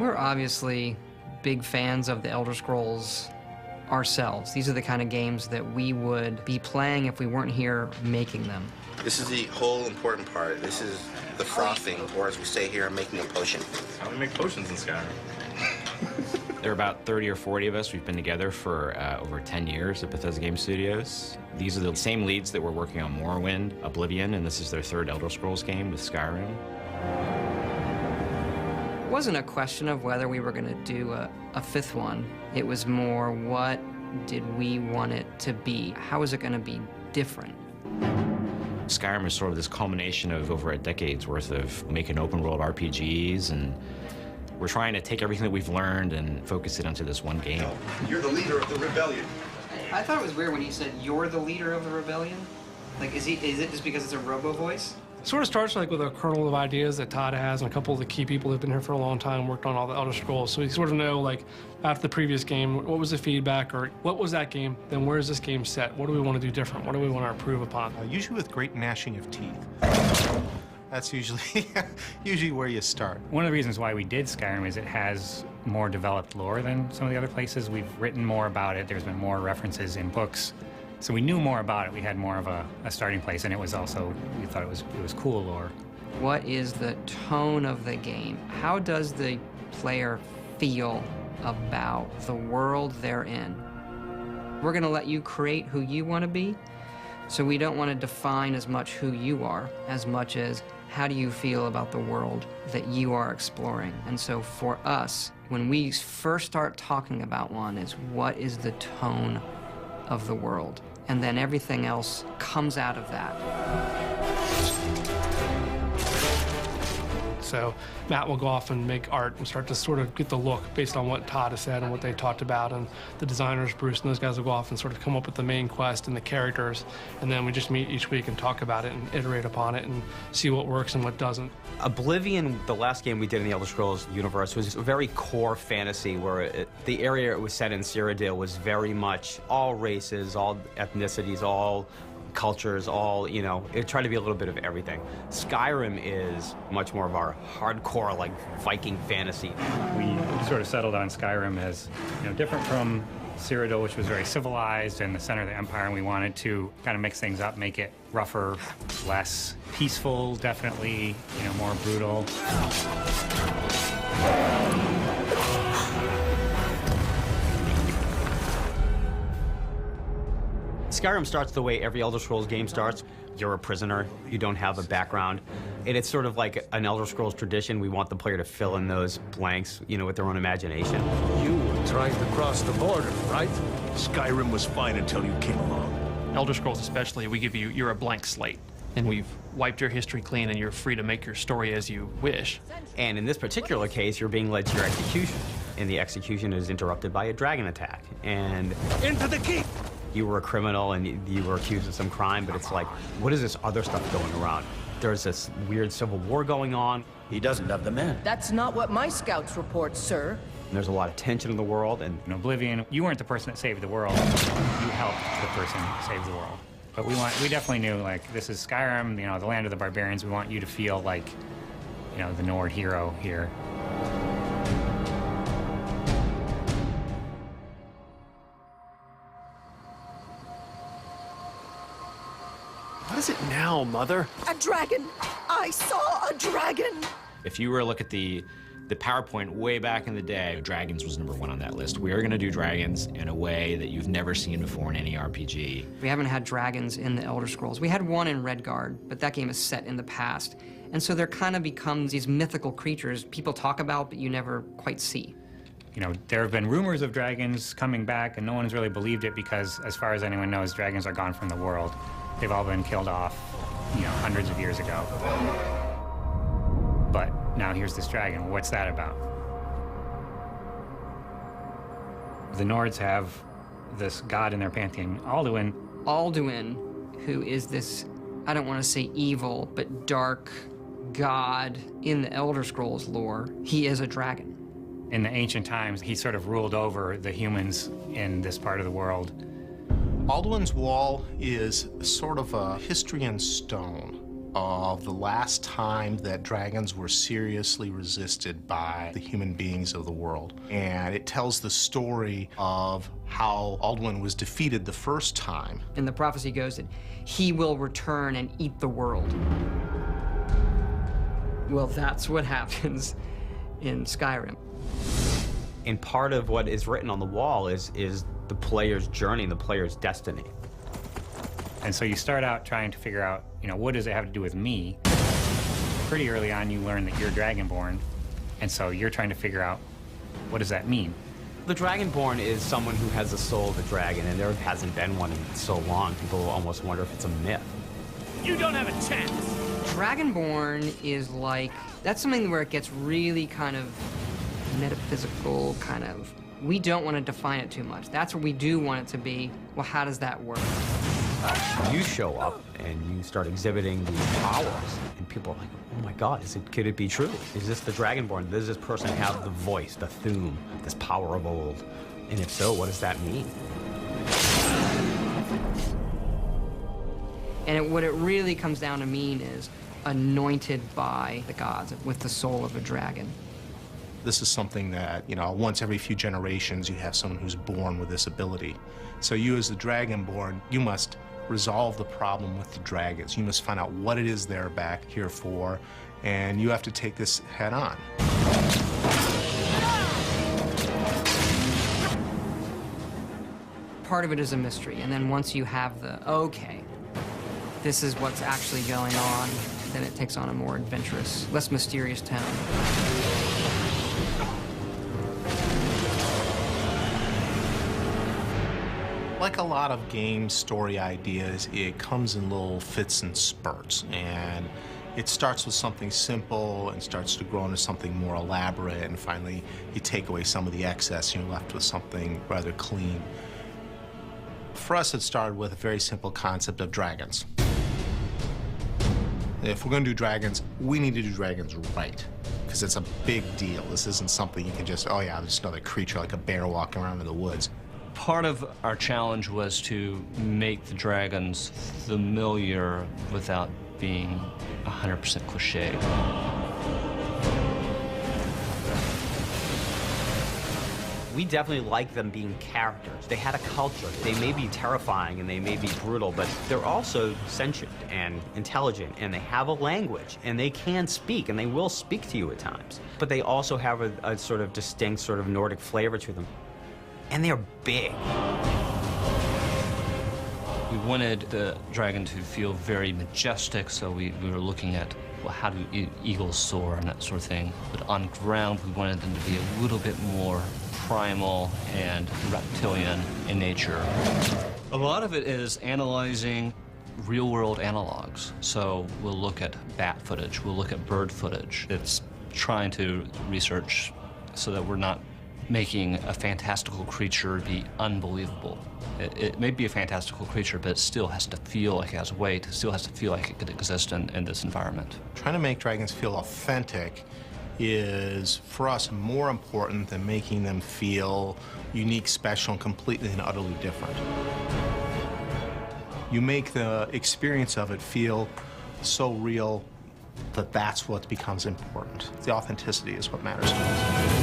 We're obviously big fans of the Elder Scrolls ourselves. These are the kind of games that we would be playing if we weren't here making them. This is the whole important part. This is the frothing, or as we say here, making a potion. How do we make potions in Skyrim? There are about 30 or 40 of us. We've been together for over 10 years at Bethesda Game Studios. These are the same leads that were working on Morrowind, Oblivion, and this is their third Elder Scrolls game with Skyrim. It wasn't a question of whether we were going to do a fifth one. It was more, what did we want it to be? How is it going to be different? Skyrim is sort of this culmination of over a decade's worth of making open-world RPGs, and we're trying to take everything that we've learned and focus it onto this one game. You're the leader of the rebellion. I thought it was weird when you said, "You're the leader of the rebellion." Like, is it just because it's a robo voice? It sort of starts like with a kernel of ideas that Todd has, and a couple of the key people who've been here for a long time worked on all the Elder Scrolls. So we sort of know, like, after the previous game, what was the feedback, or what was that game? Then where is this game set? What do we want to do different? What do we want to improve upon? Usually with great gnashing of teeth. That's usually where you start. One of the reasons why we did Skyrim is it has more developed lore than some of the other places. We've written more about it. There's been more references in books. So we knew more about it. We had more of a starting place, and it was also, we thought it was cool lore. What is the tone of the game? How does the player feel about the world they're in? We're going to let you create who you want to be, so we don't want to define as much who you are, as much as how do you feel about the world that you are exploring. And so for us, when we first start talking about one, is what is the tone of the world? And then everything else comes out of that. So Matt will go off and make art and start to sort of get the look based on what Todd has said and what they talked about. And the designers, Bruce and those guys, will go off and sort of come up with the main quest and the characters. And then we just meet each week and talk about it and iterate upon it and see what works and what doesn't. Oblivion, the last game we did in the Elder Scrolls universe, was a very core fantasy where the area it was set in, Cyrodiil, was very much all races, all ethnicities, all cultures, all, you know, it tried to be a little bit of everything. Skyrim is much more of our hardcore, like, Viking fantasy. We sort of settled on Skyrim as, you know, different from Cyrodiil, which was very civilized and the center of the empire, and we wanted to kind of mix things up, make it rougher, less peaceful, definitely, you know, more brutal. Skyrim starts the way every Elder Scrolls game starts. You're a prisoner, you don't have a background. And it's sort of like an Elder Scrolls tradition. We want the player to fill in those blanks, you know, with their own imagination. You were trying to cross the border, right? Skyrim was fine until you came along. Elder Scrolls especially, we give you, you're a blank slate. And we've wiped your history clean, and you're free to make your story as you wish. And in this particular case, you're being led to your execution. And the execution is interrupted by a dragon attack. And into the keep! You were a criminal and you were accused of some crime, but it's like, what is this other stuff going around? There's this weird civil war going on. He doesn't have the men. That's not what my scouts report, sir. And there's a lot of tension in the world. And in Oblivion, you weren't the person that saved the world. You helped the person save the world. But we definitely knew, like, this is Skyrim, you know, the land of the barbarians. We want you to feel like, you know, the Nord hero here. What is it now, Mother? A dragon! I saw a dragon! If you were to look at the PowerPoint way back in the day, dragons was #1 on that list. We are going to do dragons in a way that you've never seen before in any RPG. We haven't had dragons in the Elder Scrolls. We had one in Redguard, but that game is set in the past. And so there kind of becomes these mythical creatures people talk about, but you never quite see. You know, there have been rumors of dragons coming back, and no one's really believed it because, as far as anyone knows, dragons are gone from the world. They've all been killed off, you know, hundreds of years ago. But now here's this dragon. What's that about? The Nords have this god in their pantheon, Alduin. Alduin, who is this, I don't want to say evil, but dark god in the Elder Scrolls lore, he is a dragon. In the ancient times, he sort of ruled over the humans in this part of the world. Alduin's Wall is sort of a history in stone. of the last time that dragons were seriously resisted by the human beings of the world. And it tells the story of how Alduin was defeated the first time. And the prophecy goes that he will return and eat the world. Well, that's what happens in Skyrim. And part of what is written on the wall is the player's journey, the player's destiny. And so you start out trying to figure out, what does it have to do with me? Pretty early on, you learn that you're Dragonborn, and so you're trying to figure out, what does that mean? The Dragonborn is someone who has the soul of a dragon, and there hasn't been one in so long. People almost wonder if it's a myth. You don't have a chance. Dragonborn is that's something where it gets really kind of metaphysical, we don't want to define it too much. That's what we do want it to be. Well, how does that work? You show up and you start exhibiting these powers, and people are like, oh my God, could it be true? Is this the Dragonborn? Does this person have the voice, the Thuum, this power of old? And if so, what does that mean? And what it really comes down to mean is anointed by the gods with the soul of a dragon. This is something that, once every few generations, you have someone who's born with this ability. So you as the Dragonborn, you must resolve the problem with the dragons. You must find out what it is they're back here for, and you have to take this head on. Part of it is a mystery, and then once you have okay, this is what's actually going on, then it takes on a more adventurous, less mysterious tone. Like a lot of game story ideas, it comes in little fits and spurts, and it starts with something simple and starts to grow into something more elaborate, and finally you take away some of the excess and you're left with something rather clean. For us, it started with a very simple concept of dragons. If we're going to do dragons, we need to do dragons right, because it's a big deal. This isn't something you can just, oh yeah, there's another creature like a bear walking around in the woods. Part of our challenge was to make the dragons familiar without being 100% cliche. We definitely like them being characters. They had a culture. They may be terrifying and they may be brutal, but they're also sentient and intelligent, and they have a language, and they can speak, and they will speak to you at times. But they also have a sort of distinct sort of Nordic flavor to them. And they're big. We wanted the dragon to feel very majestic, so we were looking at, well, how do eagles soar and that sort of thing. But on ground, we wanted them to be a little bit more primal and reptilian in nature. A lot of it is analyzing real-world analogs. So we'll look at bat footage, we'll look at bird footage. It's trying to research so that we're not making a fantastical creature be unbelievable. It may be a fantastical creature, but it still has to feel like it has weight. It still has to feel like it could exist in this environment. Trying to make dragons feel authentic is, for us, more important than making them feel unique, special, and completely and utterly different. You make the experience of it feel so real that that's what becomes important. The authenticity is what matters to us.